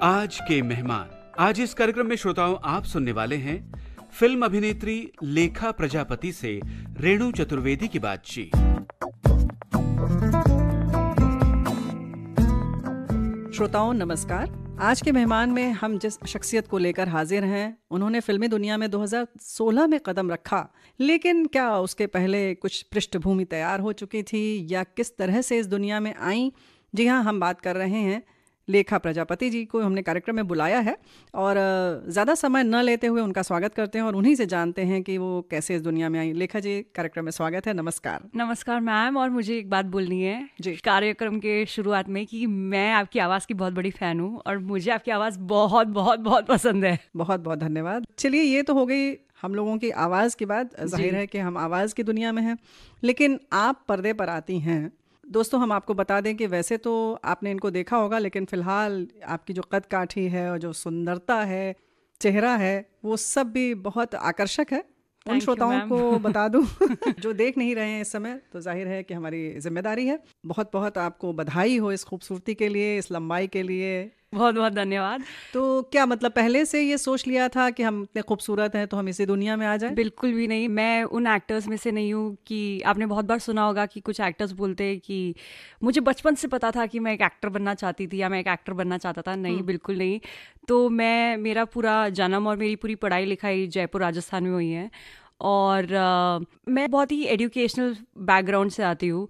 आज के मेहमान। आज इस कार्यक्रम में श्रोताओं आप सुनने वाले हैं फिल्म अभिनेत्री लेखा प्रजापति से रेणु चतुर्वेदी की बातचीत। श्रोताओं नमस्कार। आज के मेहमान में हम जिस शख्सियत को लेकर हाजिर हैं, उन्होंने फिल्मी दुनिया में 2016 में कदम रखा, लेकिन क्या उसके पहले कुछ पृष्ठभूमि तैयार हो चुकी थी या किस तरह से इस दुनिया में आई? जी हाँ, हम बात कर रहे हैं लेखा प्रजापति जी को हमने कार्यक्रम में बुलाया है और ज़्यादा समय न लेते हुए उनका स्वागत करते हैं और उन्हीं से जानते हैं कि वो कैसे इस दुनिया में आई। लेखा जी, कार्यक्रम में स्वागत है। नमस्कार। नमस्कार मैम। और मुझे एक बात बोलनी है जी कार्यक्रम के शुरुआत में कि मैं आपकी आवाज़ की बहुत बड़ी फ़ैन हूँ और मुझे आपकी आवाज़ बहुत बहुत बहुत पसंद है। बहुत बहुत धन्यवाद। चलिए, ये तो हो गई हम लोगों की आवाज़ की बात। जाहिर है कि हम आवाज़ की दुनिया में हैं, लेकिन आप पर्दे पर आती हैं। दोस्तों, हम आपको बता दें कि वैसे तो आपने इनको देखा होगा, लेकिन फ़िलहाल आपकी जो कद काठी है और जो सुंदरता है, चेहरा है, वो सब भी बहुत आकर्षक है। उन श्रोताओं को बता दूं जो देख नहीं रहे हैं इस समय, तो जाहिर है कि हमारी जिम्मेदारी है। बहुत बहुत आपको बधाई हो इस खूबसूरती के लिए, इस लंबाई के लिए। बहुत बहुत धन्यवाद। तो क्या मतलब पहले से ये सोच लिया था कि हम इतने खूबसूरत हैं तो हम इसी दुनिया में आ जाएं? बिल्कुल भी नहीं। मैं उन एक्टर्स में से नहीं हूँ कि आपने बहुत बार सुना होगा कि कुछ एक्टर्स बोलते हैं कि मुझे बचपन से पता था कि मैं एक एक्टर बनना चाहती थी या मैं एक एक्टर बनना चाहता था। नहीं, बिल्कुल नहीं। तो मेरा पूरा जन्म और मेरी पूरी पढ़ाई लिखाई जयपुर राजस्थान में हुई है और मैं बहुत ही एजुकेशनल बैकग्राउंड से आती हूँ।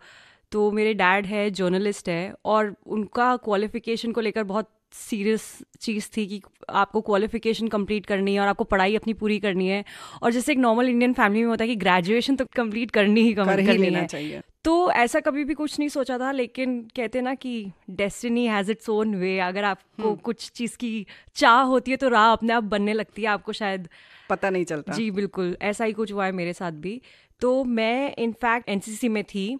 तो मेरे डैड है जर्नलिस्ट है और उनका क्वालिफिकेशन को लेकर बहुत सीरियस चीज़ थी कि आपको क्वालिफिकेशन कंप्लीट करनी है और आपको पढ़ाई अपनी पूरी करनी है। और जैसे एक नॉर्मल इंडियन फैमिली में होता है कि ग्रेजुएशन तो कंप्लीट करनी ही लेना चाहिए। तो ऐसा कभी भी कुछ नहीं सोचा था, लेकिन कहते ना कि destiny has its own way. अगर आपको कुछ चीज़ की चाह होती है तो राह अपने आप बनने लगती है, आपको शायद पता नहीं चलता। जी बिल्कुल, ऐसा ही कुछ हुआ है मेरे साथ भी। तो मैं इनफैक्ट एनसीसी में थी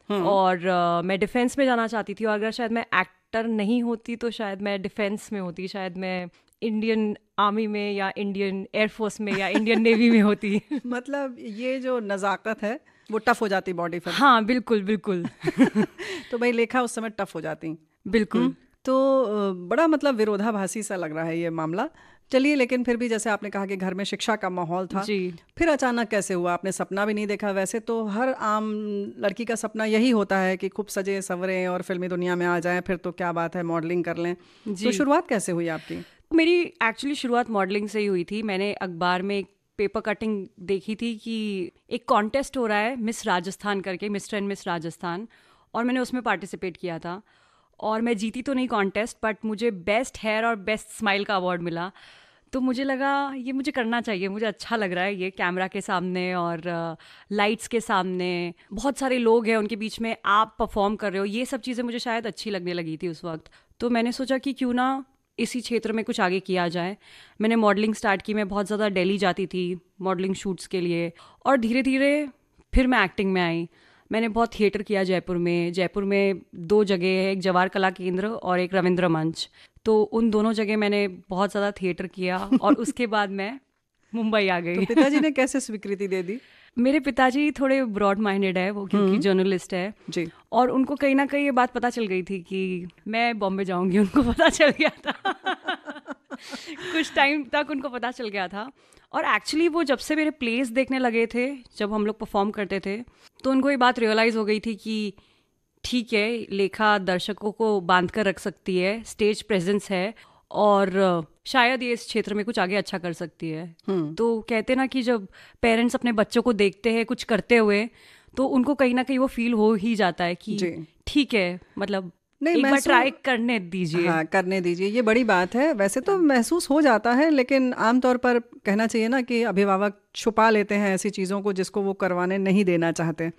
और मैं डिफेंस में जाना चाहती थी और अगर शायद मैं एक्टर नहीं होती तो शायद मैं डिफेंस में होती, शायद मैं इंडियन आर्मी में या इंडियन एयरफोर्स में या इंडियन नेवी में होती। मतलब ये जो नज़ाकत है वो टफ हो जाती बॉडी पर। हाँ बिल्कुल बिल्कुल। तो भाई लेखा उस समय टफ हो जाती। बिल्कुल। तो बड़ा मतलब विरोधाभासी सा लग रहा है ये मामला। चलिए, लेकिन फिर भी जैसे आपने कहा कि घर में शिक्षा का माहौल था जी। फिर अचानक कैसे हुआ? आपने सपना भी नहीं देखा? वैसे तो हर आम लड़की का सपना यही होता है कि खूब सजे सवरें और फिल्मी दुनिया में आ जाएं, फिर तो क्या बात है, मॉडलिंग कर लें। तो शुरुआत कैसे हुई आपकी? मेरी एक्चुअली शुरुआत मॉडलिंग से ही हुई थी। मैंने अखबार में एक पेपर कटिंग देखी थी कि एक कॉन्टेस्ट हो रहा है मिस राजस्थान करके, मिस्टर एंड मिस राजस्थान, और मैंने उसमें पार्टिसिपेट किया था और मैं जीती तो नहीं कॉन्टेस्ट, बट मुझे बेस्ट हेयर और बेस्ट स्माइल का अवार्ड मिला। तो मुझे लगा ये मुझे करना चाहिए, मुझे अच्छा लग रहा है ये कैमरा के सामने और लाइट्स के सामने बहुत सारे लोग हैं, उनके बीच में आप परफॉर्म कर रहे हो, ये सब चीज़ें मुझे शायद अच्छी लगने लगी थी उस वक्त। तो मैंने सोचा कि क्यों ना इसी क्षेत्र में कुछ आगे किया जाए। मैंने मॉडलिंग स्टार्ट की। मैं बहुत ज़्यादा दिल्ली जाती थी मॉडलिंग शूट्स के लिए और धीरे धीरे फिर मैं एक्टिंग में आई। मैंने बहुत थिएटर किया जयपुर में। जयपुर में 2 जगह है, एक जवाहर कला केंद्र और एक रविंद्र मंच। तो उन दोनों जगह मैंने बहुत ज़्यादा थिएटर किया और उसके बाद मैं मुंबई आ गई। तो पिताजी ने कैसे स्वीकृति दे दी? मेरे पिताजी थोड़े ब्रॉड माइंडेड है, वो क्योंकि जर्नलिस्ट है जी, और उनको कहीं ना कहीं ये बात पता चल गई थी कि मैं बॉम्बे जाऊंगी। उनको पता चल गया था कुछ टाइम तक उनको पता चल गया था। और एक्चुअली वो जब से मेरे प्लेस देखने लगे थे, जब हम लोग परफॉर्म करते थे, तो उनको ये बात रियलाइज़ हो गई थी कि ठीक है, लेखा दर्शकों को बांध कर रख सकती है, स्टेज प्रेजेंस है और शायद ये इस क्षेत्र में कुछ आगे अच्छा कर सकती है। तो कहते ना कि जब पेरेंट्स अपने बच्चों को देखते हैं कुछ करते हुए, तो उनको कहीं ना कहीं वो फील हो ही जाता है कि ठीक है, मतलब एक बार ट्राई करने दीजिए। हाँ, करने दीजिए, ये बड़ी बात है। वैसे तो महसूस हो जाता है, लेकिन आमतौर पर कहना चाहिए ना कि अभिभावक छुपा लेते हैं ऐसी चीज़ों को जिसको वो करवाने नहीं देना चाहते।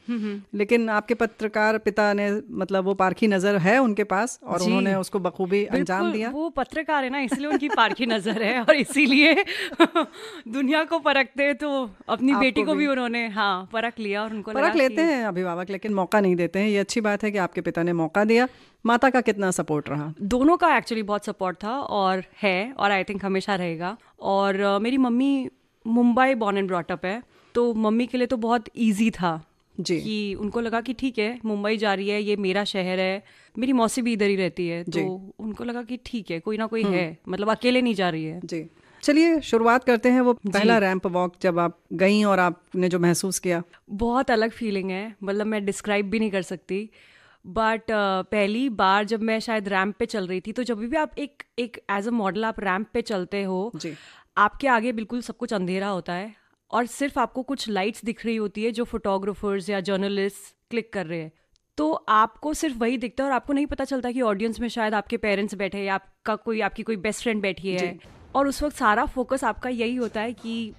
लेकिन आपके पत्रकार पिता ने, मतलब वो पारखी नज़र है उनके पास और उन्होंने उसको बखूबी अंजाम दिया। वो पत्रकार है ना, इसलिए उनकी पारखी नज़र है और इसीलिए दुनिया को परखते हैं। तो अपनी बेटी को भी उन्होंने परख लिया और उनको परख लेते हैं अभिभावक, लेकिन मौका नहीं देते हैं। ये अच्छी बात है कि आपके पिता ने मौका दिया। माता का कितना सपोर्ट रहा? दोनों का एक्चुअली बहुत सपोर्ट था और है, और आई थिंक हमेशा रहेगा। और मेरी mummy Mumbai born and brought up है, तो मम्मी के लिए तो बहुत इजी था जी। कि उनको लगा कि ठीक है, मुंबई जा रही है, ये मेरा शहर है, मेरी मौसी भी इधर ही रहती है, तो उनको लगा कि ठीक है, कोई ना कोई है, मतलब अकेले नहीं जा रही है। जी, चलिए शुरुआत करते हैं। वो पहला रैंप वॉक जब आप गई और आपने जो महसूस किया। बहुत अलग फीलिंग है, मतलब मैं डिस्क्राइब भी नहीं कर सकती। बट पहली बार जब मैं शायद रैंप पे चल रही थी, तो जब भी आप एक एज अ मॉडल आप रैंप पे चलते हो, जी। आपके आगे बिल्कुल सब कुछ अंधेरा होता है और सिर्फ आपको कुछ लाइट्स दिख रही होती है जो फोटोग्राफर्स या जर्नलिस्ट क्लिक कर रहे हैं। तो आपको सिर्फ वही दिखता है और आपको नहीं पता चलता कि ऑडियंस में शायद आपके पेरेंट्स बैठे हैं या आपकी कोई बेस्ट फ्रेंड बैठी है। और उस वक्त सारा फोकस आपका यही होता है कि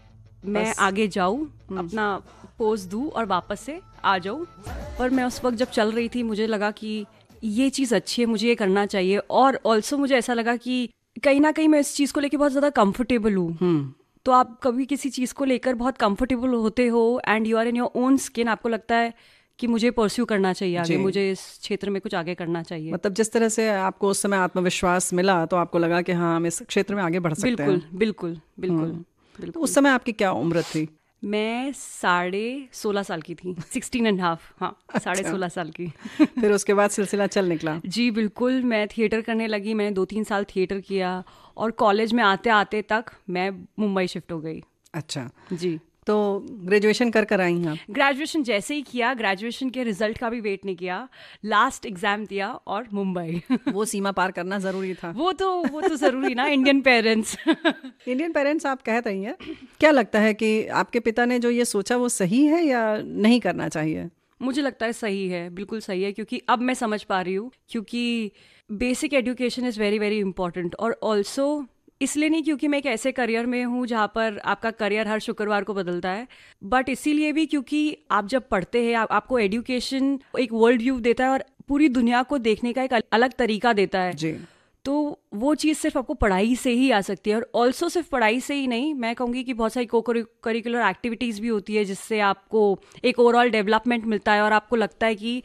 मैं आगे जाऊं, अपना पोज दूं और वापस से आ जाऊं। पर मैं उस वक्त जब चल रही थी, मुझे लगा कि ये चीज़ अच्छी है, मुझे ये करना चाहिए। और ऑल्सो मुझे ऐसा लगा कि कहीं ना कहीं मैं इस चीज़ को लेकर बहुत ज़्यादा कंफर्टेबल हूँ। तो आप कभी किसी चीज़ को लेकर बहुत कंफर्टेबल होते हो and you are in your own skin, आपको लगता है कि मुझे परस्यू करना चाहिए आगे, मुझे इस क्षेत्र में कुछ आगे करना चाहिए। मतलब जिस तरह से आपको उस समय आत्मविश्वास मिला, तो आपको लगा कि हाँ, हम इस क्षेत्र में आगे बढ़ सकते हैं। बिल्कुल बिल्कुल बिल्कुल बिल्कुल। तो उस समय आपकी क्या उम्र थी? मैं 16.5 साल की थी, 16.5, हाँ 16.5 साल की। फिर उसके बाद सिलसिला चल निकला। जी बिल्कुल, मैं थिएटर करने लगी, मैंने 2-3 साल थिएटर किया और कॉलेज में आते आते तक मैं मुंबई शिफ्ट हो गई। अच्छा जी। तो ग्रेजुएशन कर आई हैं? ग्रेजुएशन जैसे ही किया, ग्रेजुएशन के रिजल्ट का भी वेट नहीं किया, लास्ट एग्जाम दिया और मुंबई। वो सीमा पार करना जरूरी था। वो तो जरूरी ना, इंडियन पेरेंट्स। इंडियन पेरेंट्स आप कह रही हैं, क्या लगता है कि आपके पिता ने जो ये सोचा वो सही है या नहीं करना चाहिए? मुझे लगता है सही है, बिल्कुल सही है, क्योंकि अब मैं समझ पा रही हूँ, क्योंकि basic education is very very important. और ऑल्सो इसलिए नहीं क्योंकि मैं एक ऐसे करियर में हूँ जहाँ पर आपका करियर हर शुक्रवार को बदलता है, बट इसीलिए भी क्योंकि आप जब पढ़ते हैं, आपको एजुकेशन एक वर्ल्ड व्यू देता है और पूरी दुनिया को देखने का एक अलग तरीका देता है। जी। तो वो चीज़ सिर्फ आपको पढ़ाई से ही आ सकती है। और ऑल्सो सिर्फ पढ़ाई से ही नहीं, मैं कहूँगी कि बहुत सारी करिकुलर एक्टिविटीज़ भी होती है जिससे आपको एक ओवरऑल डेवलपमेंट मिलता है और आपको लगता है कि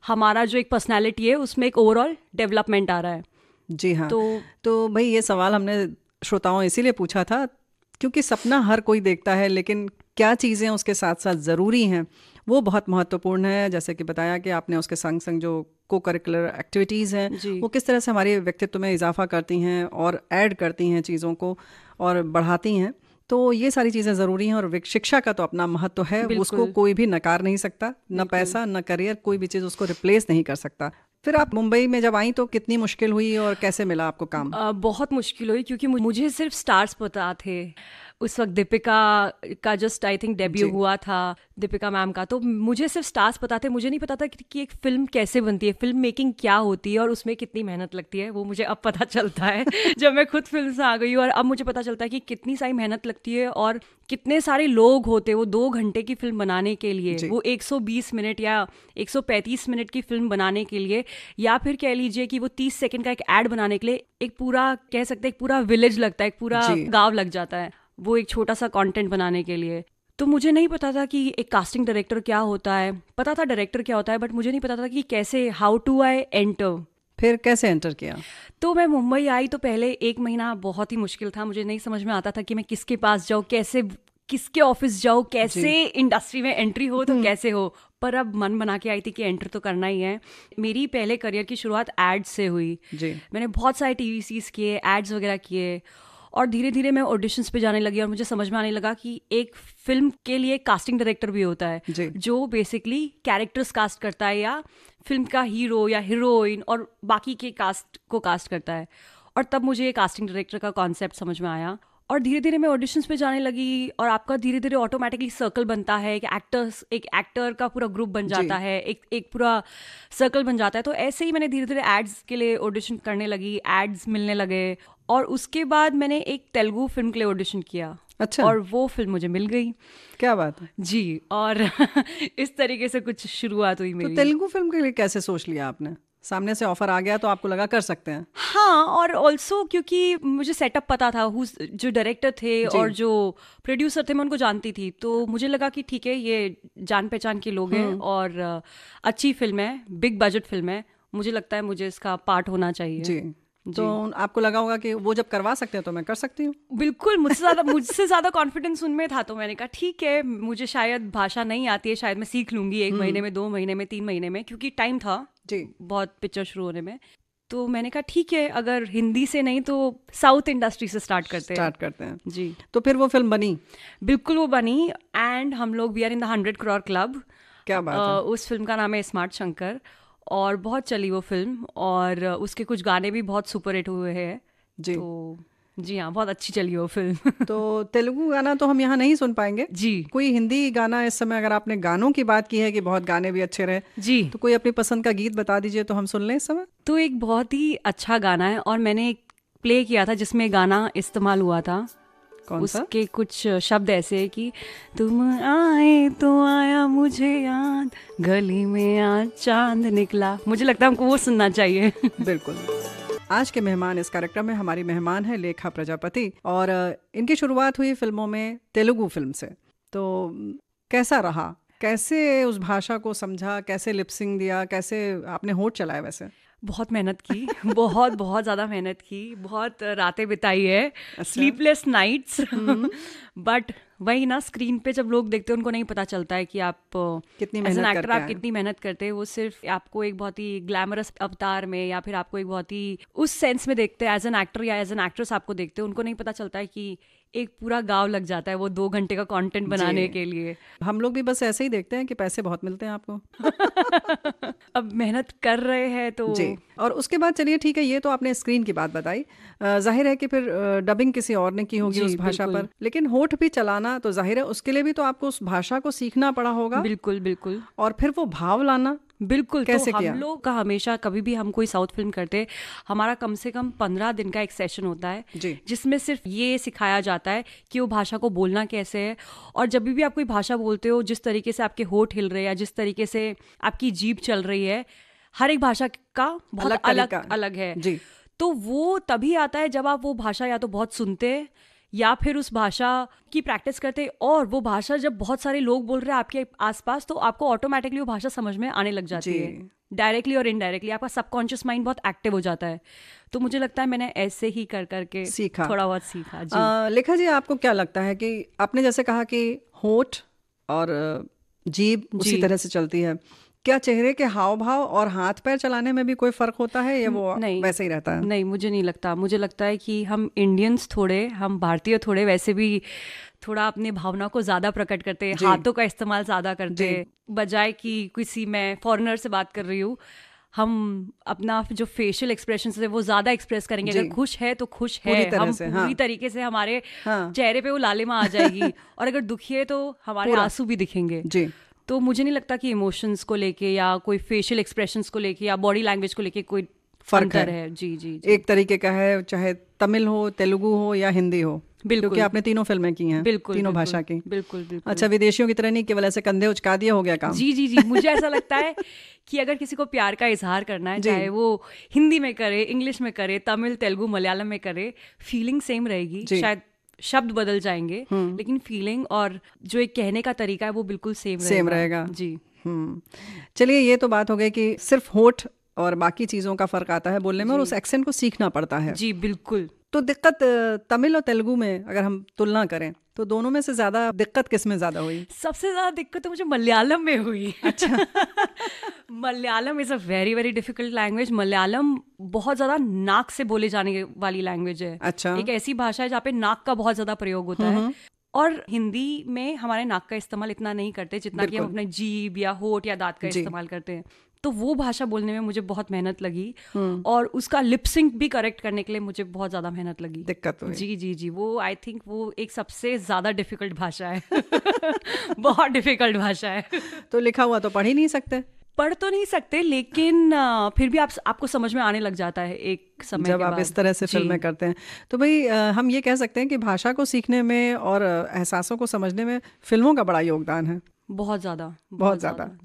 हमारा जो एक पर्सनैलिटी है उसमें एक ओवरऑल डेवलपमेंट आ रहा है। जी हाँ। तो भाई ये सवाल हमने श्रोताओं इसीलिए पूछा था क्योंकि सपना हर कोई देखता है, लेकिन क्या चीज़ें उसके साथ साथ ज़रूरी हैं वो बहुत महत्वपूर्ण है। जैसे कि बताया कि आपने उसके संग संग जो को करिकुलर एक्टिविटीज़ हैं वो किस तरह से हमारे व्यक्तित्व में इजाफा करती हैं और ऐड करती हैं चीज़ों को और बढ़ाती हैं। तो ये सारी चीज़ें ज़रूरी हैं और शिक्षा का तो अपना महत्व है, उसको कोई भी नकार नहीं सकता। न पैसा न करियर, कोई भी चीज़ उसको रिप्लेस नहीं कर सकता। फिर आप मुंबई में जब आई तो कितनी मुश्किल हुई और कैसे मिला आपको काम? बहुत मुश्किल हुई क्योंकि मुझे सिर्फ स्टार्स पता थे। उस वक्त दीपिका का जस्ट आई थिंक डेब्यू हुआ था, दीपिका मैम का, तो मुझे सिर्फ स्टार्स पता थे। मुझे नहीं पता था कि एक फिल्म कैसे बनती है, फिल्म मेकिंग क्या होती है और उसमें कितनी मेहनत लगती है। वो मुझे अब पता चलता है जब मैं खुद फिल्म से आ गई हूँ, और अब मुझे पता चलता है कि कितनी सारी मेहनत लगती है और कितने सारे लोग होते हैं वो 2 घंटे की फिल्म बनाने के लिए, वो 120 मिनट या 135 मिनट की फिल्म बनाने के लिए, या फिर कह लीजिए कि वो 30 सेकंड का एक एड बनाने के लिए एक पूरा, कह सकते हैं एक पूरा विलेज लगता है, एक पूरा गांव लग जाता है वो एक छोटा सा कंटेंट बनाने के लिए। तो मुझे नहीं पता था कि एक कास्टिंग डायरेक्टर क्या होता है, पता था डायरेक्टर क्या होता है, बट मुझे नहीं पता था कि कैसे, हाउ टू आई एंटर। फिर कैसे एंटर किया? तो मैं मुंबई आई तो पहले 1 महीना बहुत ही मुश्किल था। मुझे नहीं समझ में आता था कि मैं किसके पास जाऊँ, कैसे किसके ऑफिस जाऊँ, कैसे इंडस्ट्री में एंट्री हो तो कैसे हो। पर अब मन बना के आई थी कि एंटर तो करना ही है। मेरी पहले करियर की शुरुआत एड्स से हुई। मैंने बहुत सारे टीवी सीरीज किए, एड्स वगैरह किए, और धीरे धीरे मैं ऑडिशंस पे जाने लगी और मुझे समझ में आने लगा कि एक फिल्म के लिए कास्टिंग डायरेक्टर भी होता है जो बेसिकली कैरेक्टर्स कास्ट करता है या फिल्म का हीरो या हीरोइन और बाकी के कास्ट को कास्ट करता है। और तब मुझे ये कास्टिंग डायरेक्टर का कॉन्सेप्ट समझ में आया और धीरे धीरे मैं ऑडिशंस पे जाने लगी और आपका धीरे धीरे ऑटोमेटिकली सर्कल बनता है, एक एक्टर का पूरा ग्रुप बन जाता है, एक पूरा सर्कल बन जाता है। तो ऐसे ही मैंने धीरे धीरे एड्स के लिए ऑडिशन करने लगी, एड्स मिलने लगे और उसके बाद मैंने एक तेलुगु फिल्म के लिए ऑडिशन किया। अच्छा। और वो फिल्म मुझे मिल गई। क्या बात है जी। और इस तरीके से कुछ शुरुआत हुई मेरी। तो तेलुगु फिल्म के लिए कैसे सोच लिया आपने? सामने से ऑफर आ गया तो आपको लगा कर सकते हैं? हाँ, और ऑल्सो क्योंकि मुझे सेटअप पता था, जो डायरेक्टर थे और जो प्रोड्यूसर थे मैं उनको जानती थी, तो मुझे लगा कि ठीक है ये जान पहचान के लोग हैं और अच्छी फिल्म है, बिग बजट फिल्म है, मुझे लगता है मुझे इसका पार्ट होना चाहिए। जी। तो आपको लगा होगा कि वो जब करवा सकते हैं तो मैं कर सकती हूँ। बिल्कुल, मुझसे ज़्यादा कॉन्फिडेंस उनमें था, तो मैंने कहा ठीक है, मुझे शायद भाषा नहीं आती है, शायद मैं सीख लूँगी 1 महीने में, 2 महीने में, 3 महीने में, क्योंकि टाइम था जी बहुत पिक्चर शुरू होने में। तो मैंने कहा ठीक है, अगर हिंदी से नहीं तो साउथ इंडस्ट्री से स्टार्ट करते हैं। जी। तो फिर वो फिल्म बनी? बिल्कुल वो बनी, एंड हम लोग we are in the 100 crore club. क्या बात है। उस फिल्म का नाम है स्मार्ट शंकर, और बहुत चली वो फिल्म, और उसके कुछ गाने भी बहुत सुपर हिट हुए हैं जी। तो जी हाँ, बहुत अच्छी चली वो फिल्म। तो तेलुगु गाना तो हम यहाँ नहीं सुन पाएंगे जी। कोई हिंदी गाना इस समय, अगर आपने गानों की बात की है कि बहुत गाने भी अच्छे रहे जी, तो कोई अपनी पसंद का गीत बता दीजिए तो हम सुन लें इस समय। तो एक बहुत ही अच्छा गाना है, और मैंने एक प्ले किया था जिसमें गाना इस्तेमाल हुआ था। कौन सा? उसके कुछ शब्द ऐसे है कि तुम आए तो आया मुझे याद, गली में आज चांद निकला। मुझे लगता है हमको वो सुनना चाहिए। बिल्कुल। आज के मेहमान इस कार्यक्रम में, हमारी मेहमान है लेखा प्रजापति, और इनकी शुरुआत हुई फिल्मों में तेलुगु फिल्म से। तो कैसा रहा, कैसे उस भाषा को समझा, कैसे लिपसिंग दिया, कैसे आपने होठ चलाया? वैसे बहुत मेहनत की, बहुत बहुत ज़्यादा मेहनत की, बहुत रातें बिताई है, स्लीपलेस नाइट्स। बट वही ना, स्क्रीन पे जब लोग देखते हैं उनको नहीं पता चलता है कि आप कितनी एज एन मेहनत एक्टर आप कितनी मेहनत करते हैं। वो सिर्फ आपको एक बहुत ही ग्लैमरस अवतार में, या फिर आपको एक बहुत ही उस सेंस में देखते हैं, एज एन एक्टर या एज एन एक्ट्रेस आपको देखते हैं, उनको नहीं पता चलता है कि एक पूरा गांव लग जाता है वो 2 घंटे का कंटेंट बनाने के लिए। हम लोग भी बस ऐसे ही देखते हैं कि पैसे बहुत मिलते हैं आपको। अब मेहनत कर रहे हैं तो जी। और उसके बाद चलिए ठीक है, ये तो आपने स्क्रीन की बात बताई, जाहिर है कि फिर डबिंग किसी और ने की होगी उस भाषा पर, लेकिन होठ भी चलाना तो जाहिर है उसके लिए भी तो आपको उस भाषा को सीखना पड़ा होगा। बिल्कुल बिल्कुल। और फिर वो भाव लाना बिल्कुल। कैसे तो किया? हम लोग का हमेशा, कभी भी हम कोई साउथ फिल्म करते, हमारा कम से कम 15 दिन का एक सेशन होता है जी। जिसमें सिर्फ ये सिखाया जाता है कि वो भाषा को बोलना कैसे है। और जब भी आप कोई भाषा बोलते हो, जिस तरीके से आपके होठ हिल रहे हैं या जिस तरीके से आपकी जीभ चल रही है, हर एक भाषा का बहुत अलग है जी। तो वो तभी आता है जब आप वो भाषा या तो बहुत सुनते या फिर उस भाषा की प्रैक्टिस करते, और वो भाषा जब बहुत सारे लोग बोल रहे हैं आपके आसपास, तो आपको ऑटोमेटिकली वो भाषा समझ में आने लग जाती है, डायरेक्टली और इनडायरेक्टली। आपका सबकॉन्शियस माइंड बहुत एक्टिव हो जाता है। तो मुझे लगता है मैंने ऐसे ही कर करके सीखा, थोड़ा बहुत सीखा। जी। लेखा जी, आपको क्या लगता है कि आपने जैसे कहा कि होठ और जीभ उसी तरह से चलती है, क्या चेहरे के हाव भाव और हाथ पैर चलाने में भी कोई फर्क होता है या वो नहीं, वैसे ही रहता है? नहीं, मुझे नहीं लगता। मुझे लगता है कि हम इंडियंस थोड़े, हम भारतीय थोड़े वैसे भी थोड़ा अपने भावना को ज्यादा प्रकट करते हैं, हाथों का इस्तेमाल ज्यादा करते हैं, बजाय कि किसी, मैं फॉरेनर से बात कर रही हूँ, हम अपना जो फेशियल एक्सप्रेशन है वो ज्यादा एक्सप्रेस करेंगे। अगर खुश है तो खुश है, हम पूरी तरीके से हमारे चेहरे पे वो लालिमा आ जाएगी, और अगर दुखी है तो हमारे आंसू भी दिखेंगे जी। तो मुझे नहीं लगता कि इमोशंस को लेके या कोई फेशियल एक्सप्रेशंस को लेके या बॉडी लैंग्वेज को लेके कोई फर्क है। जी, जी जी। एक तरीके का है, चाहे तमिल हो, तेलुगु हो या हिंदी हो। बिल्कुल, क्योंकि आपने तीनों फिल्में की हैं। बिल्कुल, तीनों भाषा की। बिल्कुल बिल्कुल। अच्छा, विदेशियों की तरह नहीं केवल ऐसे कंधे उचका दिए हो गया काम। जी जी जी। मुझे ऐसा लगता है कि अगर किसी को प्यार का इजहार करना है, चाहे वो हिंदी में करे, इंग्लिश में करे, तमिल, तेलुगु, मलयालम में करे, फीलिंग सेम रहेगी। शायद शब्द बदल जाएंगे, लेकिन फीलिंग और जो एक कहने का तरीका है वो बिल्कुल सेम रहेगा। जी। चलिए, ये तो बात हो गई कि सिर्फ होठ और बाकी चीजों का फर्क आता है बोलने में, और उस एक्सेंट को सीखना पड़ता है। जी बिल्कुल। तो दिक्कत तमिल और तेलुगु में अगर हम तुलना करें तो दोनों में से ज्यादा दिक्कत किस में ज्यादा हुई? सबसे ज्यादा दिक्कत तो मुझे मलयालम में हुई। अच्छा। Malayalam is a very very difficult language. Malayalam बहुत ज्यादा नाक से बोले जाने वाली लैंग्वेज है। अच्छा। एक ऐसी भाषा है जहाँ पे नाक का बहुत ज्यादा प्रयोग होता है, और हिंदी में हमारे नाक का इस्तेमाल इतना नहीं करते जितना कि हम अपने जीभ या होठ या दांत का इस्तेमाल करते हैं। तो वो भाषा बोलने में मुझे बहुत मेहनत लगी, और उसका लिप सिंक भी करेक्ट करने के लिए मुझे बहुत ज्यादा मेहनत लगी। दिक्कत हुई। जी जी जी। वो आई थिंक वो एक सबसे ज्यादा डिफिकल्ट भाषा है। बहुत डिफिकल्ट भाषा है। तो लिखा हुआ तो पढ़ ही नहीं सकते? पढ़ तो नहीं सकते, लेकिन फिर भी आपको समझ में आने लग जाता है एक समय जब आप इस तरह से फिल्में करते हैं। तो भाई हम ये कह सकते हैं कि भाषा को सीखने में और एहसासों को समझने में फिल्मों का बड़ा योगदान है। बहुत ज्यादा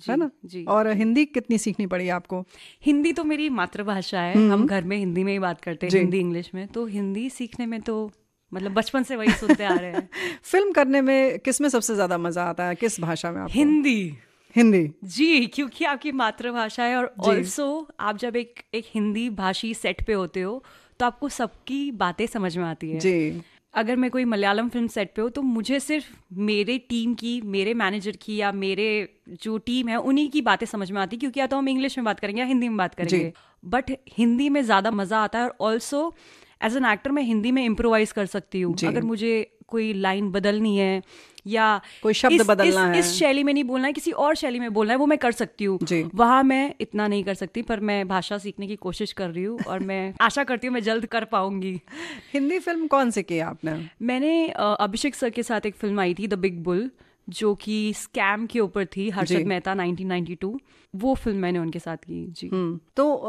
है ना जी। और हिंदी कितनी सीखनी पड़ी आपको? हिंदी तो मेरी मातृभाषा है, हम घर में हिंदी में ही बात करते हैं, हिंदी इंग्लिश में। तो हिंदी सीखने में तो मतलब बचपन से वही सुनते आ रहे हैं। फिल्म करने में किस में सबसे ज्यादा मजा आता है, किस भाषा में आपको? हिंदी जी, क्योंकि आपकी मातृभाषा है, और ऑल्सो आप जब एक हिंदी भाषी सेट पे होते हो तो आपको सबकी बातें समझ में आती है। जी। अगर मैं कोई मलयालम फिल्म सेट पे हूँ तो मुझे सिर्फ मेरे टीम की, मेरे मैनेजर की या मेरे जो टीम है उन्हीं की बातें समझ में आती, क्योंकि या तो हम इंग्लिश में बात करेंगे या हिंदी में बात करेंगे, बट हिंदी में ज़्यादा मज़ा आता है। और ऑल्सो एज एन एक्टर मैं हिंदी में इम्प्रोवाइज कर सकती हूँ। अगर मुझे कोई लाइन बदलनी है या कोई शब्द बदलना है, इस शैली में नहीं बोलना है, किसी और शैली में बोलना है, वो मैं कर सकती हूँ। वहाँ मैं इतना नहीं कर सकती, पर मैं भाषा सीखने की कोशिश कर रही हूँ और मैं आशा करती हूँ मैं जल्द कर पाऊंगी। हिंदी फिल्म कौन सी की आपने? मैंने अभिषेक सर के साथ एक फिल्म आई थी, द बिग बुल, जो कि स्कैम के ऊपर थी, हर्षद मेहता 1992। वो फिल्म मैंने उनके साथ की जी। तो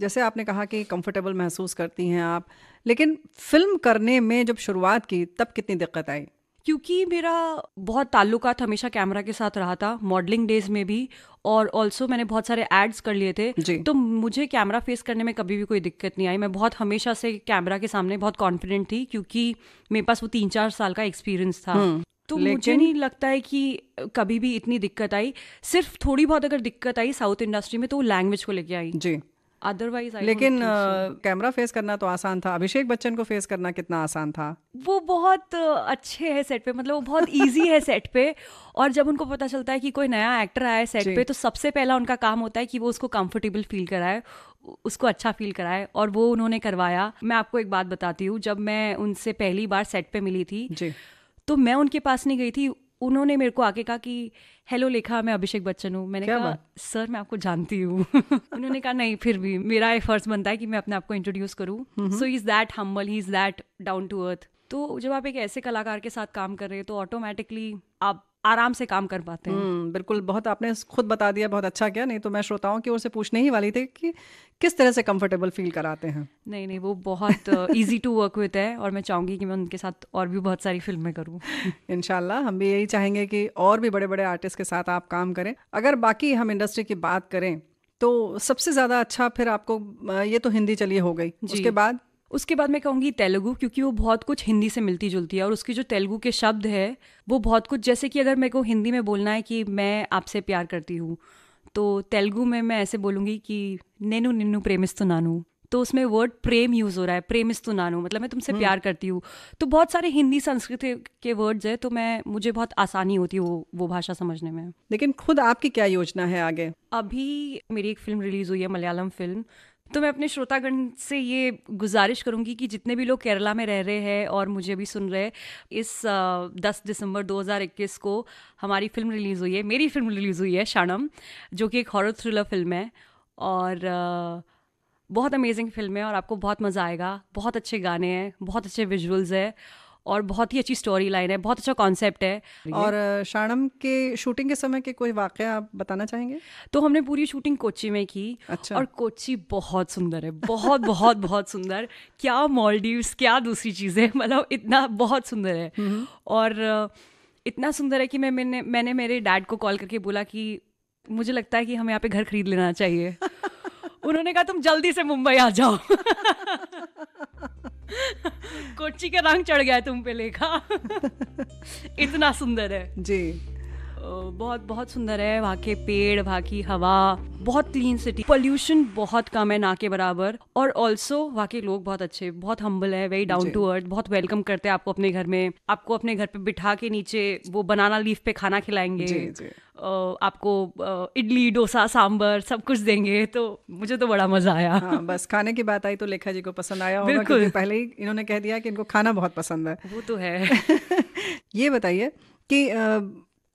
जैसे आपने कहा कि कंफर्टेबल महसूस करती हैं आप, लेकिन फिल्म करने में जब शुरुआत की तब कितनी दिक्कत आई? क्योंकि मेरा बहुत ताल्लुकात हमेशा कैमरा के साथ रहा था, मॉडलिंग डेज में भी, और ऑल्सो मैंने बहुत सारे एड्स कर लिए थे, तो मुझे कैमरा फेस करने में कभी भी कोई दिक्कत नहीं आई। मैं बहुत हमेशा से कैमरा के सामने बहुत कॉन्फिडेंट थी, क्योंकि मेरे पास वो 3-4 साल का एक्सपीरियंस था। तो मुझे नहीं लगता है कि कभी भी इतनी दिक्कत आई। सिर्फ थोड़ी बहुत अगर दिक्कत आई साउथ इंडस्ट्री में तो वो लैंग्वेज को लेके आई जी, अदरवाइज। लेकिन कैमरा फेस करना तो आसान था। अभिषेक बच्चन को फेस करना कितना आसान था? वो बहुत अच्छे है सेट पे, मतलब वो बहुत इजी है सेट पे। और जब उनको पता चलता है कि कोई नया एक्टर आया है सेट पे, तो सबसे पहला उनका काम होता है कि वो उसको कंफर्टेबल फील कराए, उसको अच्छा फील कराए, और वो उन्होंने करवाया। मैं आपको एक बात बताती हूँ, जब मैं उनसे पहली बार सेट पे मिली थी तो मैं उनके पास नहीं गई थी, उन्होंने मेरे को आके कहा कि हेलो लेखा, मैं अभिषेक बच्चन हूँ। मैंने कहा सर मैं आपको जानती हूँ। उन्होंने कहा नहीं, फिर भी मेरा एक फर्ज बनता है कि मैं अपने आप को इंट्रोड्यूस करूँ। So he is that humble, he is that down to earth. तो जब आप एक ऐसे कलाकार के साथ काम कर रहे हो तो ऑटोमेटिकली आप आराम से काम कर पाते हैं। बिल्कुल, बहुत आपने खुद बता दिया, बहुत अच्छा किया। नहीं तो मैं श्रोताओं की ओर से पूछने ही वाली थी कि किस तरह से कंफर्टेबल फील कराते हैं। नहीं, वो बहुत इजी टू वर्क विद है, और मैं चाहूंगी कि मैं उनके साथ और भी बहुत सारी फिल्में करूं। इंशाल्लाह हम भी यही चाहेंगे कि और भी बड़े बड़े आर्टिस्ट के साथ आप काम करें। अगर बाकी हम इंडस्ट्री की बात करें तो सबसे ज़्यादा अच्छा फिर आपको, ये तो हिंदी चलिए हो गई, उसके बाद मैं कहूँगी तेलुगु, क्योंकि वो बहुत कुछ हिंदी से मिलती जुलती है, और उसकी जो तेलुगु के शब्द है वो बहुत कुछ, जैसे कि अगर मेरे को हिंदी में बोलना है कि मैं आपसे प्यार करती हूँ, तो तेलुगु में मैं ऐसे बोलूँगी कि नेनु निन्नु प्रेमिस्तु नानु। तो उसमें वर्ड प्रेम यूज़ हो रहा है, प्रेमिस्तु नानु, मतलब मैं तुमसे प्यार करती हूँ। तो बहुत सारे हिंदी संस्कृत के वर्ड्स है, तो मुझे बहुत आसानी होती है वो भाषा समझने में। लेकिन खुद आपकी क्या योजना है आगे? अभी मेरी एक फिल्म रिलीज़ हुई है, मलयालम फिल्म। तो मैं अपने श्रोतागण से ये गुजारिश करूंगी कि जितने भी लोग केरला में रह रहे हैं और मुझे भी सुन रहे हैं, इस 10 दिसंबर 2021 को हमारी फिल्म रिलीज़ हुई है, मेरी फिल्म रिलीज़ हुई है शानम, जो कि एक हॉरर थ्रिलर फिल्म है, और बहुत अमेजिंग फिल्म है और आपको बहुत मज़ा आएगा। बहुत अच्छे गाने हैं, बहुत अच्छे विजुअल्स है, और बहुत ही अच्छी स्टोरी लाइन है, बहुत अच्छा कॉन्सेप्ट है। और शानम के शूटिंग के समय के कोई वाकया आप बताना चाहेंगे? तो हमने पूरी शूटिंग कोच्चि में की। अच्छा। और कोच्चि बहुत सुंदर है, बहुत बहुत बहुत सुंदर। क्या मॉलडीव्स, क्या दूसरी चीज़ें, मतलब इतना बहुत सुंदर है। और इतना सुंदर है कि मैंने मेरे डैड को कॉल करके बोला कि मुझे लगता है कि हमें यहाँ पे घर खरीद लेना चाहिए। उन्होंने कहा तुम जल्दी से मुंबई आ जाओ। कोच्चि का रंग चढ़ गया है तुम पे लेखा। इतना सुंदर है जी, बहुत बहुत सुंदर है। वहाँ के पेड़, वहाँ की हवा, बहुत क्लीन सिटी, पोल्यूशन बहुत कम है, ना के बराबर। और ऑल्सो वहाँ के लोग बहुत अच्छे, बहुत हम्बल है, वेरी डाउन टू अर्थ, बहुत वेलकम करते हैं आपको अपने घर में। आपको अपने घर पे बिठा के नीचे वो बनाना लीफ पे खाना खिलाएंगे। जी, जी। आपको इडली, डोसा, सांबर सब कुछ देंगे। तो मुझे तो बड़ा मजा आया। हाँ, बस खाने की बात आई तो लेखा जी को पसंद आया होगा, क्योंकि पहले ही इन्होंने कह दिया कि इनको खाना बहुत पसंद है। वो तो है। ये बताइए कि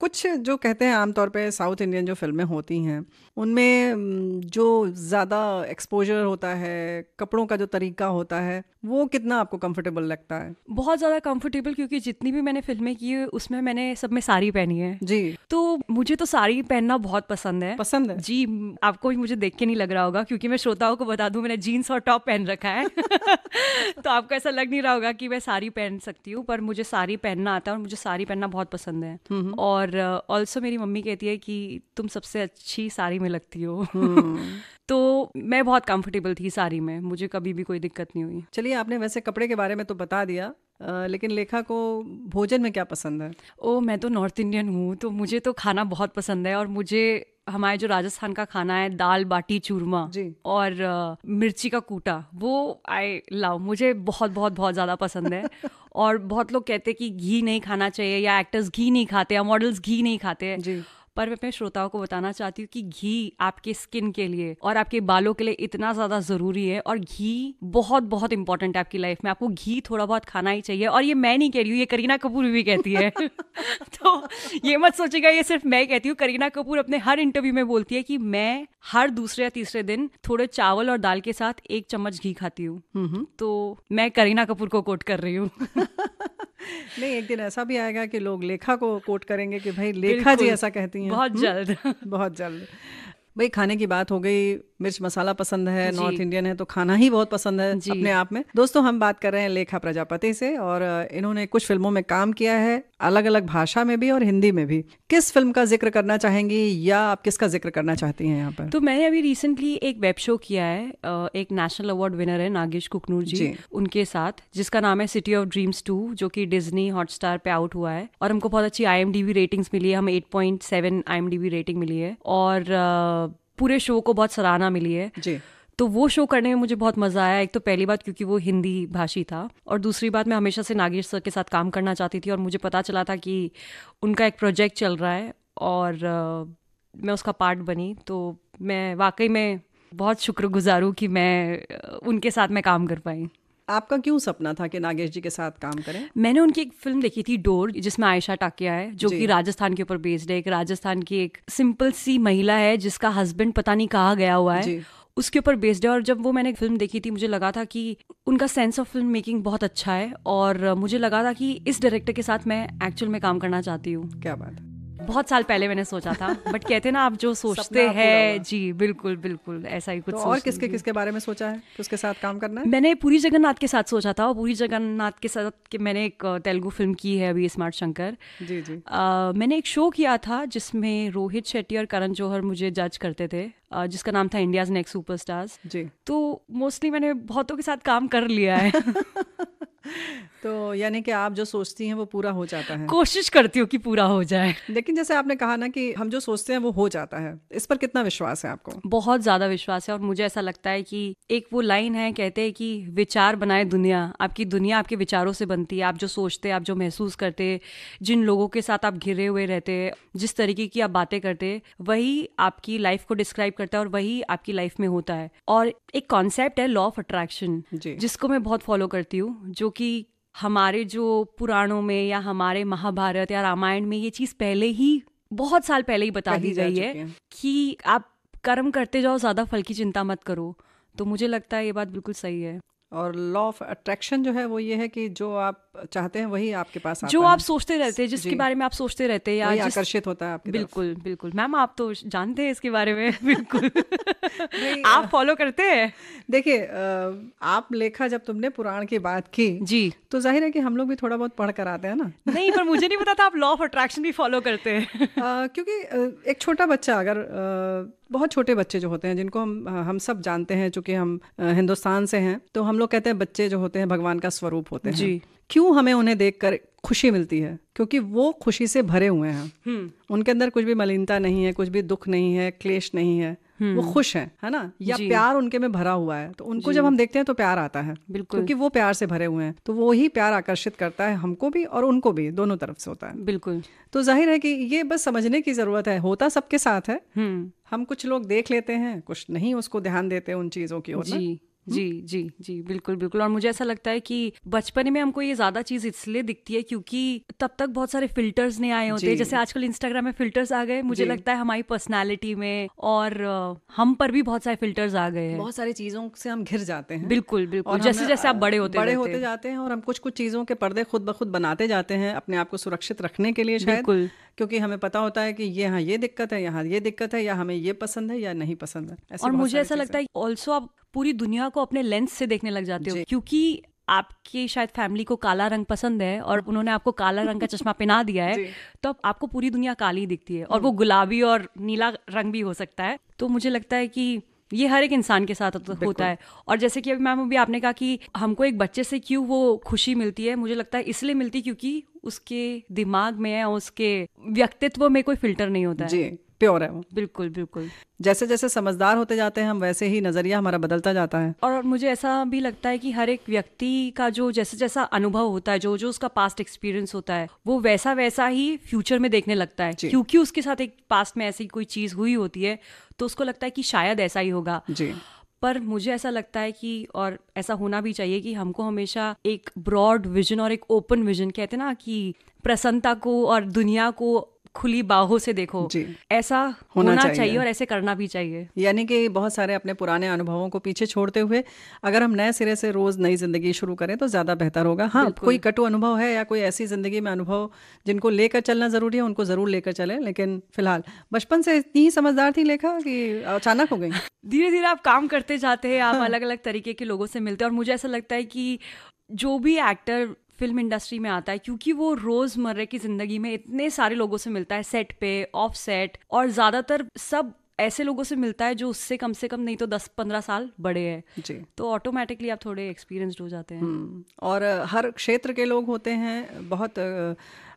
कुछ जो कहते हैं आमतौर पे साउथ इंडियन जो फिल्में होती हैं उनमें जो ज़्यादा एक्सपोजर होता है, कपड़ों का जो तरीका होता है, वो कितना आपको कंफर्टेबल लगता है? बहुत ज़्यादा कंफर्टेबल, क्योंकि जितनी भी मैंने फिल्में की है उसमें मैंने सब में साड़ी पहनी है जी। तो मुझे तो साड़ी पहनना बहुत पसंद है जी। आपको भी मुझे देख के नहीं लग रहा होगा, क्योंकि मैं श्रोताओं को बता दूं मैंने जीन्स और टॉप पहन रखा है। तो आपको ऐसा लग नहीं रहा होगा कि मैं साड़ी पहन सकती हूँ, पर मुझे साड़ी पहनना आता है और मुझे साड़ी पहनना बहुत पसंद है। और ऑल्सो मेरी मम्मी कहती है कि तुम सबसे अच्छी साड़ी में लगती हो। तो मैं बहुत कंफर्टेबल थी साड़ी में, मुझे कभी भी कोई दिक्कत नहीं हुई। चलिए, आपने वैसे कपड़े के बारे में तो बता दिया, लेकिन लेखा को भोजन में क्या पसंद है? मैं तो नॉर्थ इंडियन हूँ, तो मुझे तो खाना बहुत पसंद है, और मुझे हमारे जो राजस्थान का खाना है, दाल बाटी चूरमा जी। और मिर्ची का कूटा, वो आई लव, मुझे बहुत बहुत बहुत ज़्यादा पसंद है। और बहुत लोग कहते हैं कि घी नहीं खाना चाहिए, या एक्टर्स घी नहीं खाते, या मॉडल्स घी नहीं खाते हैं, जी। पर मैं अपने श्रोताओं को बताना चाहती हूँ कि घी आपके स्किन के लिए और आपके बालों के लिए इतना ज़्यादा ज़रूरी है, और घी बहुत बहुत इंपॉर्टेंट है आपकी लाइफ में। आपको घी थोड़ा बहुत खाना ही चाहिए। और ये मैं नहीं कह रही हूँ, ये करीना कपूर भी कहती है। तो ये मत सोचिएगा ये सिर्फ मैं कहती हूँ, करीना कपूर अपने हर इंटरव्यू में बोलती है कि मैं हर दूसरे या तीसरे दिन थोड़े चावल और दाल के साथ 1 चम्मच घी खाती हूँ। तो मैं करीना कपूर को कोट कर रही हूँ। नहीं, एक दिन ऐसा भी आएगा कि लोग लेखा को कोट करेंगे कि भाई लेखा जी ऐसा कहती हैं। बहुत जल्द। बहुत जल्द। भाई खाने की बात हो गई, मिर्च मसाला पसंद है, जी। नॉर्थ इंडियन है तो खाना ही बहुत पसंद है जी। अपने आप में। दोस्तों हम बात कर रहे हैं लेखा प्रजापति से, और इन्होंने कुछ फिल्मों में काम किया है, अलग अलग भाषा में भी और हिंदी में भी। किस फिल्म का जिक्र करना चाहेंगी, या आप किसका जिक्र करना चाहती हैं यहाँ पर? तो मैंने अभी रिसेंटली एक वेब शो किया है, एक नेशनल अवार्ड विनर है नागेश कुकनूर जी, उनके साथ, जिसका नाम है सिटी ऑफ ड्रीम्स 2, जो कि डिज्नी हॉटस्टार पे आउट हुआ है, और हमको बहुत अच्छी IMDb रेटिंग्स मिली है। हमें 8.7 IMDb रेटिंग मिली है, और पूरे शो को बहुत सराहना मिली है जी। तो वो शो करने में मुझे बहुत मजा आया। एक तो पहली बात क्योंकि वो हिंदी भाषी था, और दूसरी बात मैं हमेशा से नागेश सर के साथ काम करना चाहती थी, और मुझे पता चला था कि उनका एक प्रोजेक्ट चल रहा है, और मैं उसका पार्ट बनी। तो मैं वाकई में बहुत शुक्रगुजार हूँ कि उनके साथ मैं काम कर पाई। आपका क्यों सपना था कि नागेश जी के साथ काम करें? मैंने उनकी एक फिल्म देखी थी डोर, जिसमें आयशा टाकिया है, जो कि राजस्थान के ऊपर बेस्ड है। एक राजस्थान की एक सिंपल सी महिला है जिसका हस्बैंड पता नहीं कहाँ गया हुआ है, उसके ऊपर बेस्ड है। और जब वो मैंने फिल्म देखी थी, मुझे लगा था कि उनका सेंस ऑफ फिल्म मेकिंग बहुत अच्छा है, और मुझे लगा था कि इस डायरेक्टर के साथ मैं एक्चुअल में काम करना चाहती हूँ। क्या बात है। बहुत साल पहले मैंने सोचा था, बट कहते ना आप जो सोचते हैं, जी बिल्कुल बिल्कुल ऐसा ही कुछ। तो और किसके बारे में सोचा है कि उसके साथ काम करना है? मैंने पुरी जगन्नाथ के साथ सोचा था, और पुरी जगन्नाथ के साथ मैंने एक तेलुगु फिल्म की है अभी, स्मार्ट शंकर। जी जी। मैंने एक शो किया था जिसमें रोहित शेट्टी और करण जौहर मुझे जज करते थे, जिसका नाम था इंडियाज नेक्स्ट सुपरस्टार्स जी। तो मोस्टली मैंने बहुतों के साथ काम कर लिया है। तो यानी कि आप जो सोचती हैं वो पूरा हो जाता है? कोशिश करती हूँ कि पूरा हो जाए। लेकिन जैसे आपने कहा ना कि हम जो सोचते हैं वो हो जाता है, इस पर कितना विश्वास है आपको? बहुत ज्यादा विश्वास है, और मुझे ऐसा लगता है कि एक वो लाइन है, कहते हैं कि विचार बनाए दुनिया। आपकी दुनिया आपके विचारों से बनती है। आप जो सोचते, आप जो महसूस करते, जिन लोगों के साथ आप घिरे हुए रहते, जिस तरीके की आप बातें करते, वही आपकी लाइफ को डिस्क्राइब करता है, और वही आपकी लाइफ में होता है। और एक कॉन्सेप्ट है लॉ ऑफ अट्रैक्शन, जिसको मैं बहुत फॉलो करती हूँ, जो कि हमारे जो पुराणों में या हमारे महाभारत या रामायण में ये चीज पहले ही, बहुत साल पहले ही बता दी गई है कि आप कर्म करते जाओ, ज्यादा फल की चिंता मत करो। तो मुझे लगता है ये बात बिल्कुल सही है। और लॉ ऑफ अट्रैक्शन जो है वो ये है कि जो आप चाहते हैं वही आपके पास आता जो है। आप सोचते रहते हैं, जिसके बारे में आप सोचते रहते हैं, या आकर्षित होता है आपकी बिल्कुल तरफ। बिल्कुल मैम, आप तो जानते हैं इसके बारे में। बिल्कुल। आप फॉलो करते हैं? देखिए, आप लेखा, जब तुमने पुराण की बात की जी, तो जाहिर है कि हम लोग भी थोड़ा बहुत पढ़ कर आते हैं ना। नहीं, पर मुझे नहीं पता था आप लॉ ऑफ अट्रैक्शन भी फॉलो करते हैं। क्योंकि एक छोटा बच्चा, अगर बहुत छोटे बच्चे जो होते हैं, जिनको हम सब जानते हैं, चूंकि हम हिंदुस्तान से हैं, तो हम लोग कहते हैं बच्चे जो होते हैं भगवान का स्वरूप होते हैं जी। क्यों हमें उन्हें देखकर खुशी मिलती है? क्योंकि वो खुशी से भरे हुए हैं। उनके अंदर कुछ भी मलिनता नहीं है, कुछ भी दुख नहीं है, क्लेश नहीं है, वो खुश हैं, है ना? या प्यार उनके में भरा हुआ है, तो उनको जब हम देखते हैं तो प्यार आता है, क्योंकि वो प्यार से भरे हुए हैं। तो वो ही प्यार आकर्षित करता है हमको भी और उनको भी, दोनों तरफ से होता है। बिल्कुल। तो जाहिर है कि ये बस समझने की जरूरत है, होता सबके साथ है। हम कुछ लोग देख लेते हैं, कुछ नहीं उसको ध्यान देते उन चीजों की ओर। जी जी जी, बिल्कुल बिल्कुल। और मुझे ऐसा लगता है कि बचपन में हमको ये ज्यादा चीज इसलिए दिखती है क्योंकि तब तक बहुत सारे फिल्टर्स नहीं आए होते। जैसे आजकल इंस्टाग्राम में फिल्टर्स आ गए, मुझे लगता है हमारी पर्सनालिटी में और हम पर भी बहुत सारे फिल्टर्स आ गए हैं। बहुत सारी चीजों से हम घिर जाते हैं। बिल्कुल बिल्कुल। जैसे जैसे आप बड़े होते जाते हैं, और हम कुछ चीजों के पर्दे खुद ब खुद बनाते जाते हैं अपने आप को सुरक्षित रखने के लिए, शायद क्योंकि हमें पता होता है कि यहाँ ये दिक्कत है, यहाँ ये दिक्कत है, या हमें ये पसंद है या नहीं पसंद है। और मुझे ऐसा लगता है ऑल्सो आप पूरी दुनिया को अपने लेंस से देखने लग जाते हो, क्योंकि आपकी शायद फैमिली को काला रंग पसंद है और उन्होंने आपको काला रंग का चश्मा पहना दिया है, तो आपको पूरी दुनिया काली दिखती है, और वो गुलाबी और नीला रंग भी हो सकता है। तो मुझे लगता है कि ये हर एक इंसान के साथ होता है। और जैसे कि अभी मैम अभी आपने कहा कि हमको एक बच्चे से क्यों वो खुशी मिलती है, मुझे लगता है इसलिए मिलती क्योंकि उसके दिमाग में या उसके व्यक्तित्व में कोई फिल्टर नहीं होता है। प्योर है वो। बिल्कुल बिल्कुल। जैसे जैसे समझदार होते जाते हैं हम, वैसे ही नजरिया हमारा बदलता जाता है। और मुझे ऐसा भी लगता है कि हर एक व्यक्ति का जो जैसे जैसा अनुभव होता है, जो जो उसका पास्ट एक्सपीरियंस होता है, वो वैसा वैसा ही फ्यूचर में देखने लगता है, क्योंकि उसके साथ एक पास्ट में ऐसी कोई चीज हुई होती है, तो उसको लगता है कि शायद ऐसा ही होगा जी। पर मुझे ऐसा लगता है कि, और ऐसा होना भी चाहिए, कि हमको हमेशा एक ब्रॉड विजन और एक ओपन विजन, कहते हैं ना कि प्रसन्नता को और दुनिया को खुली बाहों से देखो, ऐसा होना चाहिए और ऐसे करना भी चाहिए। यानी कि बहुत सारे अपने पुराने अनुभवों को पीछे छोड़ते हुए अगर हम नए सिरे से रोज नई जिंदगी शुरू करें तो ज्यादा बेहतर होगा। हाँ, कोई कटु अनुभव है या कोई ऐसी जिंदगी में अनुभव जिनको लेकर चलना जरूरी है, उनको जरूर लेकर चलें, लेकिन फिलहाल बचपन से इतनी ही समझदार थी लेखा कि अचानक हो गई? धीरे धीरे आप काम करते जाते हैं, आप अलग अलग तरीके के लोगों से मिलते हैं, और मुझे ऐसा लगता है कि जो भी एक्टर फिल्म इंडस्ट्री में आता है, क्योंकि वो रोजमर्रा की जिंदगी में इतने सारे लोगों से मिलता है, सेट पे, ऑफ सेट, और ज्यादातर सब ऐसे लोगों से मिलता है जो उससे कम से कम नहीं तो 10-15 साल बड़े हैं जी। तो ऑटोमेटिकली आप थोड़े एक्सपीरियंस्ड हो जाते हैं। और हर क्षेत्र के लोग होते हैं, बहुत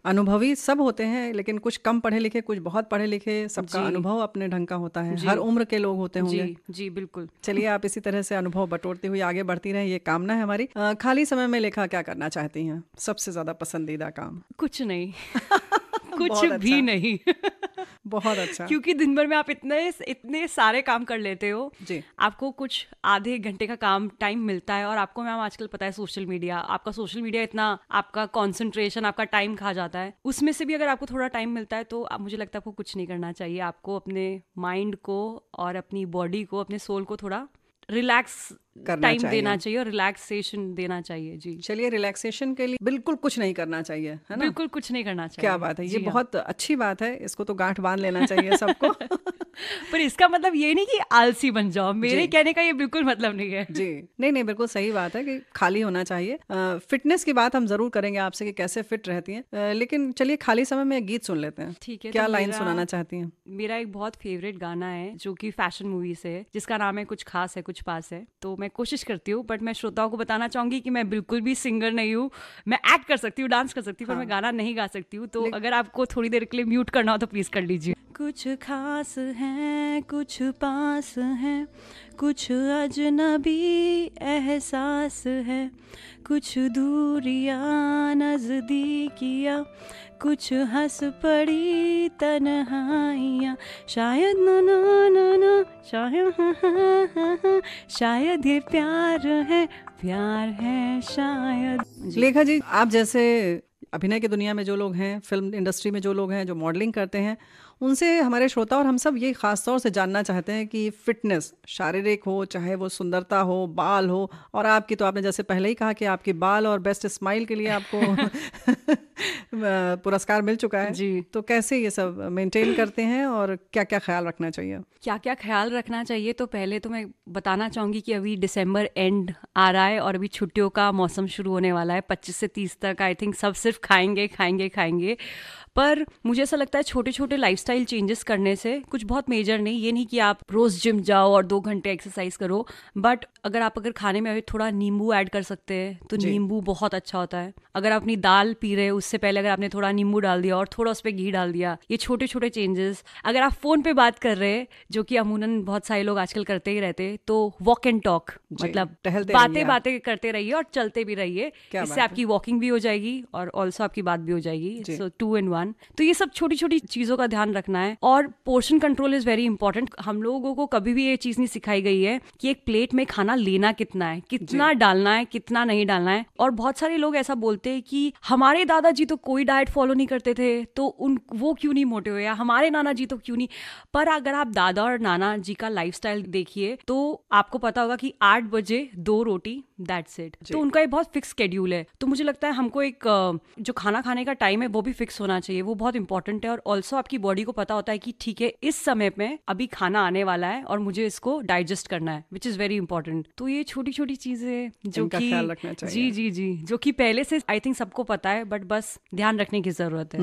अनुभवी सब होते हैं, लेकिन कुछ कम पढ़े लिखे, कुछ बहुत पढ़े लिखे, सबका अनुभव अपने ढंग का होता है। हर उम्र के लोग होते होंगे। जी बिल्कुल। चलिए, आप इसी तरह से अनुभव बटोरती हुई आगे बढ़ती रहे, ये कामना है हमारी। खाली समय में लेखा क्या करना चाहती हैं? सबसे ज्यादा पसंदीदा काम? कुछ नहीं कुछ भी नहीं बहुत अच्छा। क्योंकि दिन भर में आप इतने सारे काम कर लेते हो जी। आपको कुछ आधे घंटे का काम टाइम मिलता है, और आपको मैम आजकल पता है सोशल मीडिया इतना आपका कंसंट्रेशन, आपका टाइम खा जाता है। उसमें से भी अगर आपको थोड़ा टाइम मिलता है तो मुझे लगता है आपको कुछ नहीं करना चाहिए। आपको अपने माइंड को और अपनी बॉडी को, अपने सोल को थोड़ा रिलैक्स टाइम देना चाहिए और रिलैक्सेशन देना चाहिए जी। चलिए, रिलैक्सेशन के लिए बिल्कुल कुछ नहीं करना चाहिए, है ना? बिल्कुल कुछ नहीं करना चाहिए। क्या बात है, ये बहुत अच्छी बात है, इसको तो गांठ बांध लेना चाहिए सबको। पर इसका मतलब ये नहीं कि आलसी बन जाओ, मेरे कहने का ये बिल्कुल मतलब नहीं है जी। नहीं, बिल्कुल सही बात है कि खाली होना चाहिए। फिटनेस की बात हम जरूर करेंगे आपसे कि कैसे फिट रहती हैं, लेकिन चलिए खाली समय में एक गीत सुन लेते हैं। ठीक है, क्या लाइन सुनाना चाहती हैं? मेरा एक बहुत फेवरेट गाना है जो कि फैशन मूवी से है, जिसका नाम है कुछ खास है कुछ पास है। तो मैं कोशिश करती हूँ, बट मैं श्रोताओं को बताना चाहूंगी कि मैं बिल्कुल भी सिंगर नहीं हूँ। मैं एक्ट कर सकती हूँ, डांस कर सकती हूँ, पर मैं गाना नहीं गा सकती हूँ। तो अगर आपको थोड़ी देर के लिए म्यूट करना हो तो प्लीज कर लीजिए। कुछ खास है कुछ पास है, कुछ अजनबी एहसास है, कुछ दूरियां नजदीकियां, कुछ हंस पड़ी तन्हाइयां, शायद ना शायद ये प्यार है शायद। लेखा जी, आप जैसे अभिनय की दुनिया में जो लोग हैं, फिल्म इंडस्ट्री में जो लोग हैं, जो मॉडलिंग करते हैं, उनसे हमारे श्रोता और हम सब ये खास तौर से जानना चाहते हैं कि फिटनेस शारीरिक हो, चाहे वो सुंदरता हो, बाल हो, और आपकी तो आपने जैसे पहले ही कहा कि आपके बाल और बेस्ट स्माइल के लिए आपको पुरस्कार मिल चुका है जी। तो कैसे ये सब मेंटेन करते हैं और क्या क्या ख्याल रखना चाहिए? क्या क्या ख्याल रखना चाहिए, तो पहले तो मैं बताना चाहूँगी कि अभी दिसंबर एंड आ रहा है और अभी छुट्टियों का मौसम शुरू होने वाला है। 25 से 30 तक आई थिंक सब सिर्फ खाएंगे। पर मुझे ऐसा लगता है छोटे छोटे लाइफस्टाइल चेंजेस करने से, कुछ बहुत मेजर नहीं, ये नहीं कि आप रोज जिम जाओ और 2 घंटे एक्सरसाइज करो, बट अगर खाने में अभी थोड़ा नींबू ऐड कर सकते हैं तो नींबू बहुत अच्छा होता है। अगर आप अपनी दाल पी रहे हो उससे पहले अगर आपने थोड़ा नींबू डाल दिया और थोड़ा उस पर घी डाल दिया, ये छोटे छोटे चेंजेस। अगर आप फोन पे बात कर रहे हैं, जो कि अमूमन बहुत सारे लोग आजकल करते ही रहते, तो वॉक एंड टॉक, मतलब बातें करते रहिए और चलते भी रहिए। इससे आपकी वॉकिंग भी हो जाएगी और ऑल्सो आपकी बात भी हो जाएगी। सो 2 in 1। तो ये सब छोटी छोटी चीजों का ध्यान रखना है। और portion control is very important. हम लोगों को कभी भी ये चीज नहीं सिखाई गई है कि एक प्लेट में खाना लेना कितना है, कितना डालना है, कितना नहीं डालना है। और बहुत सारे लोग ऐसा बोलते हैं कि हमारे दादाजी तो कोई डाइट फॉलो नहीं करते थे, तो वो क्यों नहीं मोटे हुए, या हमारे नाना जी तो क्यों नहीं। पर अगर आप दादा और नाना जी का लाइफस्टाइल देखिए तो आपको पता होगा कि 8 बजे 2 रोटी, दैट्स इट। तो उनका एक बहुत फिक्स शेड्यूल है। तो मुझे लगता है हमको एक जो खाना खाने का टाइम है वो भी फिक्स होना चाहिए, वो बहुत इंपॉर्टेंट है। और ऑल्सो आपकी बॉडी को पता होता है कि ठीक है, इस समय में अभी खाना आने वाला है और मुझे इसको डाइजेस्ट करना है, विच इज वेरी इंपॉर्टेंट। तो ये छोटी छोटी चीजें जो कि जी जो कि पहले से आई थिंक सबको पता है, बट बस ध्यान रखने की जरूरत है।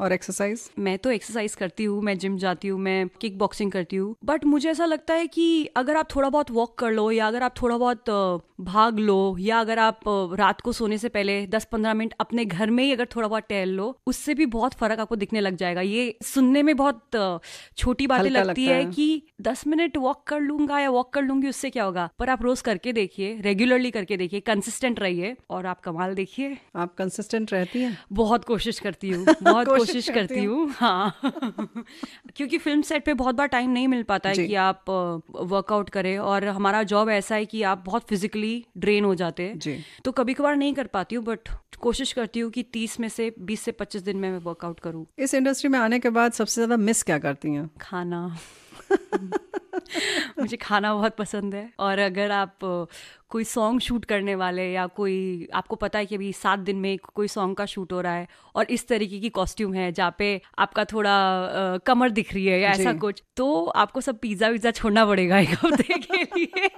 और एक्सरसाइज? मैं तो एक्सरसाइज करती हूँ, मैं जिम जाती हूँ, मैं किक बॉक्सिंग करती हूँ, बट मुझे ऐसा लगता है कि अगर आप थोड़ा बहुत वॉक कर लो, या अगर आप थोड़ा बहुत भाग लो, या अगर आप रात को सोने से पहले 10-15 मिनट अपने घर में ही अगर थोड़ा बहुत टहल लो, उससे भी बहुत फर्क आपको दिखने लग जाएगा। ये सुनने में बहुत छोटी बातें लगती है कि 10 मिनट वॉक कर लूंगा या वॉक कर लूंगी, उससे क्या होगा, पर आप रोज करके देखिए, रेगुलरली करके देखिए, कंसिस्टेंट रहिए और आप कमाल देखिए। आप कंसिस्टेंट रहती हैं? बहुत कोशिश करती हूँ, बहुत कोशिश करती हूँ, हाँ। क्योंकि फिल्म सेट पे बहुत बार टाइम नहीं मिल पाता है कि आप वर्कआउट करें, और हमारा जॉब ऐसा है कि आप बहुत फिजिकली ड्रेन हो जाते हैं, तो कभी कभार नहीं कर पाती हूँ, बट कोशिश करती हूँ कि 30 में से 20 से 25 दिन में मैं वर्कआउट करूँ। इस इंडस्ट्री में आने के बाद सबसे ज्यादा मिस क्या करती हैं? खाना। मुझे खाना बहुत पसंद है, और अगर आप कोई सॉन्ग शूट करने वाले, या कोई आपको पता है कि अभी 7 दिन में कोई सॉन्ग का शूट हो रहा है, और इस तरीके की कॉस्ट्यूम है जहाँ पे आपका थोड़ा कमर दिख रही है या ऐसा कुछ, तो आपको सब पिज्जा विज्जा छोड़ना पड़ेगा एक हफ्ते के लिए,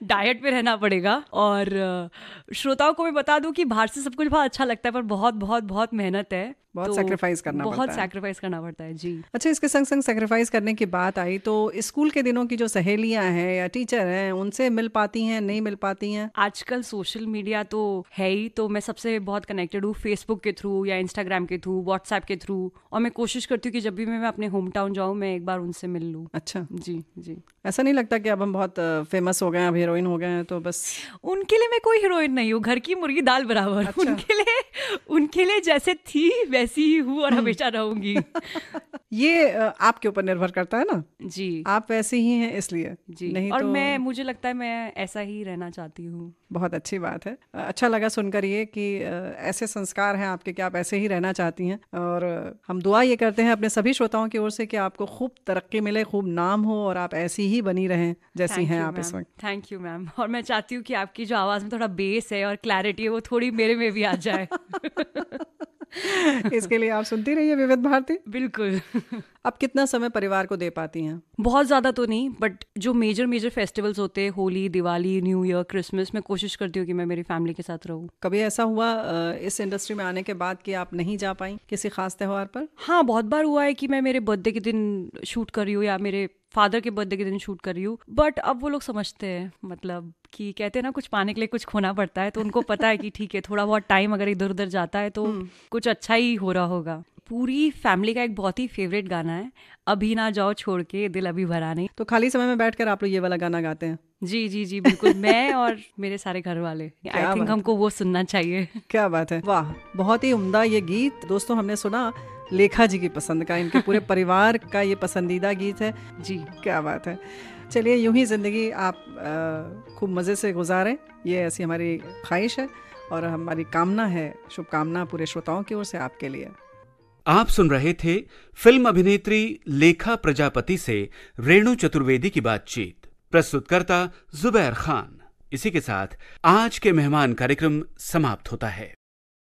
डाइट पे रहना पड़ेगा। और श्रोताओं को मैं बता दूं कि बाहर से सब कुछ बहुत अच्छा लगता है, पर बहुत बहुत बहुत मेहनत है, बहुत सैक्रिफाइस करना पड़ता है। बहुत सैक्रिफाइस करना पड़ता है जी। अच्छा, इसके संग संग सैक्रिफाइस करने की बात आई तो स्कूल के दिनों की जो सहेलियां हैं या टीचर हैं, उनसे मिल पाती हैं, नहीं मिल पाती हैं? आजकल सोशल मीडिया तो है ही, तो मैं सबसे बहुत कनेक्टेड हूँ फेसबुक के थ्रू या इंस्टाग्राम के थ्रू, व्हाट्सएप के थ्रू, और मैं कोशिश करती हूँ कि जब भी मैं अपने होम टाउन जाऊँ मैं एक बार उनसे मिल लूँ। अच्छा जी जी। ऐसा नहीं लगता कि अब हम बहुत फेमस हो गए हैं, अब हीरोइन हो गए हैं, तो बस? उनके लिए मैं कोई हीरोइन नहीं हूँ, घर की मुर्गी दाल बराबर। अच्छा। उनके लिए जैसे थी वैसी ही हूँ और हमेशा रहूंगी। ये आपके ऊपर निर्भर करता है ना जी, आप वैसे ही हैं इसलिए जी। नहीं और तो मुझे लगता है मैं ऐसा ही रहना चाहती हूँ। बहुत अच्छी बात है। अच्छा लगा सुनकर ये कि ऐसे संस्कार हैं आपके कि आप ऐसे ही रहना चाहती हैं, और हम दुआ ये करते हैं अपने सभी श्रोताओं की ओर से कि आपको खूब तरक्की मिले, खूब नाम हो, और आप ऐसी ही बनी रहें जैसी हैं आप इस वक्त। Thank you ma'am. और मैं चाहती हूँ कि आपकी जो आवाज़ में थोड़ा बेस है और क्लैरिटी है वो थोड़ी मेरे में भी आ जाए। इसके लिए आप सुनती रहिए विविध भारती। बिल्कुल। अब कितना समय परिवार को दे पाती हैं? बहुत ज़्यादा तो नहीं, बट जो मेजर फेस्टिवल्स होते हैं, Holi, Diwali, new year, Christmas, मैं कोशिश करती हूँ कि मैं मेरी फैमिली के साथ रहूँ। कभी ऐसा हुआ इस इंडस्ट्री में आने के बाद कि आप नहीं जा पाई किसी खास त्योहार पर? हाँ, बहुत बार हुआ है कि मैं मेरे बर्थडे के दिन शूट कर रही हूँ या मेरे फादर के बर्थडे के दिन शूट कर रही हूँ, बट अब वो लोग समझते हैं, मतलब कि कहते हैं ना कुछ पाने के लिए कुछ खोना पड़ता है, तो उनको पता है कि ठीक है, थोड़ा बहुत टाइम अगर इधर उधर जाता है तो कुछ अच्छा ही हो रहा होगा। पूरी फैमिली का एक बहुत ही फेवरेट गाना है, अभी ना जाओ छोड़ के दिल अभी भरा नहीं। तो खाली समय में बैठकर आप लोग ये वाला गाना गाते हैं? जी जी जी, बिल्कुल। मैं और मेरे सारे घर वाले, आई थिंक हमको वो सुनना चाहिए। क्या बात है, वाह, बहुत ही उम्दा ये गीत। दोस्तों, हमने सुना लेखा जी की पसंद का, इनके पूरे परिवार का ये पसंदीदा गीत है जी। क्या बात है। चलिए, यूं ही जिंदगी आप खूब मज़े से गुजारें, ये ऐसी हमारी ख्वाहिश है और हमारी कामना है, शुभकामना पूरे श्रोताओं की ओर से आपके लिए। आप सुन रहे थे फिल्म अभिनेत्री लेखा प्रजापति से रेणु चतुर्वेदी की बातचीत। प्रस्तुतकर्ता जुबैर खान। इसी के साथ आज के मेहमान कार्यक्रम समाप्त होता है।